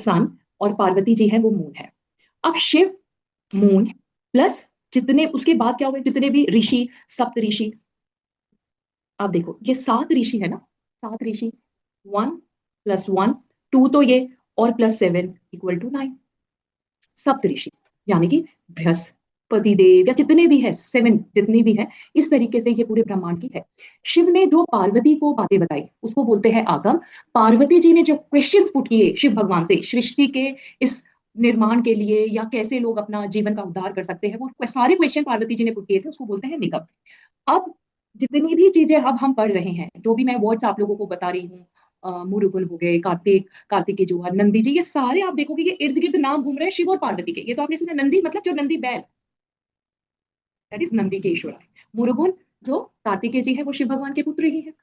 सन और पार्वती जी है वो मून है। अब शिव मून प्लस जितने उसके बाद क्या हुए, जितने भी ऋषि, सप्त ऋषि, आप देखो ये 7 ऋषि है ना, 7 ऋषि, 1 + 1 2 तो ये, और +7 = 9, सप्त ऋषि, यानी कि बृहस्पति देव या जितने भी है 7 जितनी भी है, इस तरीके से ये पूरे ब्रह्मांड की है। शिव ने जो पार्वती को बातें बताई उसको बोलते हैं आगम। पार्वती जी ने जो क्वेश्चंस पुट किए शिव भगवान से सृष्टि के इस निर्माण के लिए या कैसे लोग अपना जीवन का उद्धार कर सकते हैं, वो सारे क्वेश्चन पार्वती जी ने पुट किए थे, उसको बोलते हैं निगम। अब जितनी भी चीजें अब हम पढ़ रहे हैं, जो भी मैं वर्ड्स आप लोगों को बता रही हूँ, मुरुगुल हो गए, कार्तिक, कार्तिकेय जोहर, नंदी जी, ये सारे आप देखोगे ये इर्द गिर्द नाम घूम रहे हैं शिव और पार्वती के। ये तो आपने सुना नंदी मतलब जो नंदी बैल, दैट इज नंदी के ईश्वर है। मुरुगुल जो कार्तिकेय जी है वो शिव भगवान के पुत्र ही है।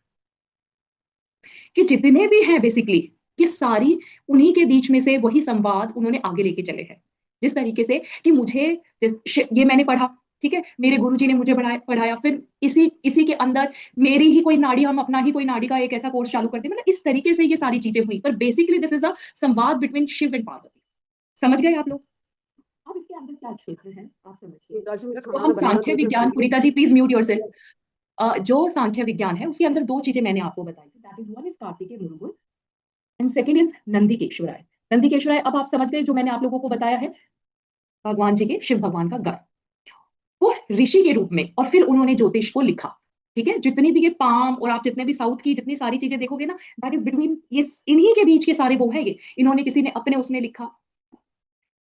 कि जितने भी हैं बेसिकली ये सारी उन्हीं के बीच में से वही संवाद उन्होंने आगे लेके चले हैं। जिस तरीके से कि मुझे ये मैंने पढ़ा, ठीक है, मेरे गुरुजी ने मुझे पढ़ाया, फिर इसी इसी के अंदर मेरी ही कोई नाड़ी, हम अपना ही कोई नाड़ी का एक ऐसा कोर्स चालू करते हैं, मतलब इस तरीके से ये सारी चीजें हुई, पर बेसिकली दिस इज अ संवाद बिटवीन शिव एंड पार्वती। समझ गए आप लोग? अब इसके अंदर क्या क्षेत्र है आप समझिए। राजू मेरा तो खाना हम वाना बनाना सांख्य थोड़ी देर विज्ञान, रुक पुरीता जी प्लीज म्यूट योरसेल्फ। जो सांख्य विज्ञान है उसके अंदर दो चीजें मैंने आपको बताई थी, that is one is Kartikeya Murugan and second is Nandikeshwaraya. Nandikeshwaraya अब आप समझ गए, जो मैंने आप लोगों को बताया है भगवान जी के, शिव भगवान का गण, वो ऋषि के रूप में, और फिर उन्होंने ज्योतिष को लिखा। ठीक है, जितनी भी ये पाम और आप जितने भी साउथ की जितनी सारी चीजें देखोगे ना, दैट इज बिटवीन ये, इन्हीं के बीच के सारे वो है ये, इन्होंने किसी ने अपने उसमें लिखा,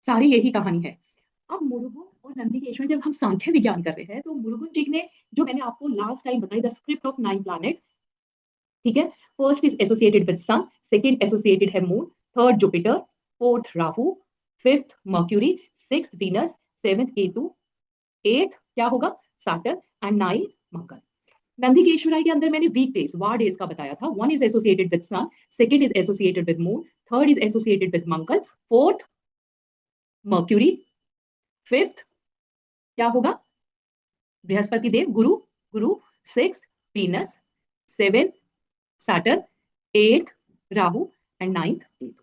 सारी यही कहानी है। अब मुरुगन और नंदीकेश्वर जब हम सांख्य विज्ञान कर रहे हैं, तो मुरुगन जी ने जो मैंने आपको लास्ट टाइम बताई द स्क्रिप्ट ऑफ 9 प्लैनेट, ठीक है, first is associated with sun, second associated है moon, third Jupiter, fourth Rahu, fifth Mercury, sixth Venus, seventh Ketu, eighth क्या होगा Saturn, and nine Mangal. Nandikeshwaraya के अंदर मैंने वीक डेज, वार डेज का बताया था। One is associated with sun, second is associated with moon, third is associated with Mangal, fourth Mercury, fifth क्या होगा Brihaspati Dev Guru, Guru, six Venus, seven Saturn, eighth Rahu, and ninth Ketu.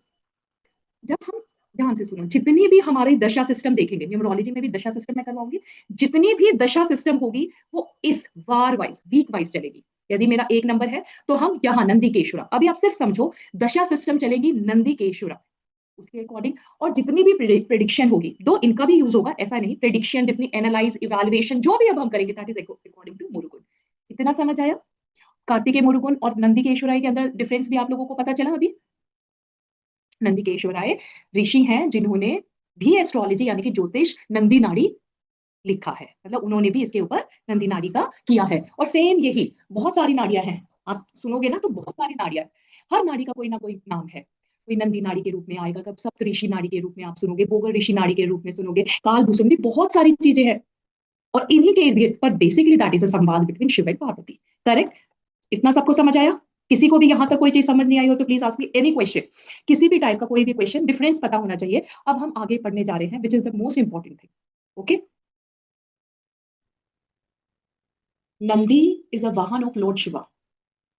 जब हम ध्यान से सुनो, जितनी भी हमारी दशा सिस्टम देखेंगे, न्यूमरोलॉजी में भी दशा सिस्टम मैं करवाऊंगी, जितनी भी दशा सिस्टम होगी वो इस वार वाइज, वीक वाइज चलेगी। यदि मेरा 1 नंबर है तो हम यहाँ नंदीकेश्वरा, अभी आप सिर्फ समझो, दशा सिस्टम चलेगी नंदीकेश्वरा उसके अकॉर्डिंग। और जितनी भी प्रिडिक्शन होगी, दो इनका भी यूज होगा ऐसा नहीं, प्रिडिक्शन जितनी एनालाइज इवैल्यूएशन जो भी अब हम करेंगे, that is according to Murugan. इतना समझ आया? कार्तिकेय मुरुगन और नंदीकेश्वराय के अंदर डिफरेंस भी आप लोगों को पता चला अभी? नंदीकेश्वराय ऋषि हैं जिन्होंने भी एस्ट्रोलॉजी यानी कि ज्योतिष नंदी नाड़ी लिखा है, मतलब उन्होंने भी इसके ऊपर नंदी नाड़ी का किया है। और सेम यही बहुत सारी नाड़ियां हैं, आप सुनोगे ना तो बहुत सारी नाड़ियां, हर नाड़ी का कोई ना कोई नाम है। कोई नंदी नाड़ी के रूप में आएगा, कब सप्त ऋषि नाड़ी के रूप में आप सुनोगे, बोगर ऋषि नाड़ी के रूप में सुनोगे, काल भूसुंडी, बहुत सारी चीजें हैं। और इन्हीं के इर्द गिर्द पर बेसिकली दैट इज अ संवाद between Shiva and Parvati. Correct? इतना सबको समझ आया? किसी को भी यहां तक कोई चीज समझ नहीं आई हो तो please ask me any question, किसी भी टाइप का कोई भी क्वेश्चन, डिफरेंस पता होना चाहिए। अब हम आगे पढ़ने जा रहे हैं which is the most important thing. Okay, Nandi is a वाहन ऑफ लॉर्ड शिवा,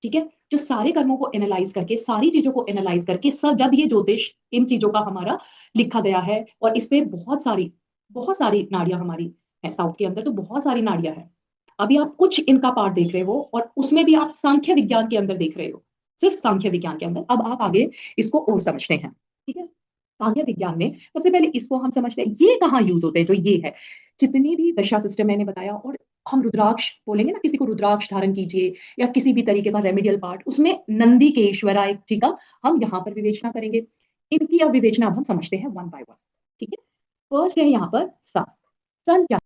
ठीक है, जो सारे कर्मों को एनालाइज करके, सारी चीजों को एनालाइज करके सब, जब ये ज्योतिष इन चीजों का हमारा लिखा गया है, और इसमें बहुत सारी नाड़ियां हमारी है, साउथ के अंदर तो बहुत सारी नाड़ियां हैं। अभी आप कुछ इनका पार्ट देख रहे हो, और उसमें भी आप सांख्य विज्ञान के अंदर देख रहे हो, सिर्फ सांख्य विज्ञान के अंदर। अब आप आगे इसको और समझते हैं, ठीक है। सांख्य विज्ञान में सबसे पहले इसको हम समझते हैं, ये कहाँ यूज होते हैं, जो ये है, जितनी भी दशा सिस्टम मैंने बताया, और हम रुद्राक्ष बोलेंगे ना, किसी को रुद्राक्ष धारण कीजिए, या किसी भी तरीके का रेमेडियल पार्ट, उसमें नंदीकेश्वराय जी का हम यहाँ पर विवेचना करेंगे। इनकी अब विवेचना अब हम समझते हैं वन बाय वन, ठीक है। फर्स्ट है यहाँ पर सन। सन क्या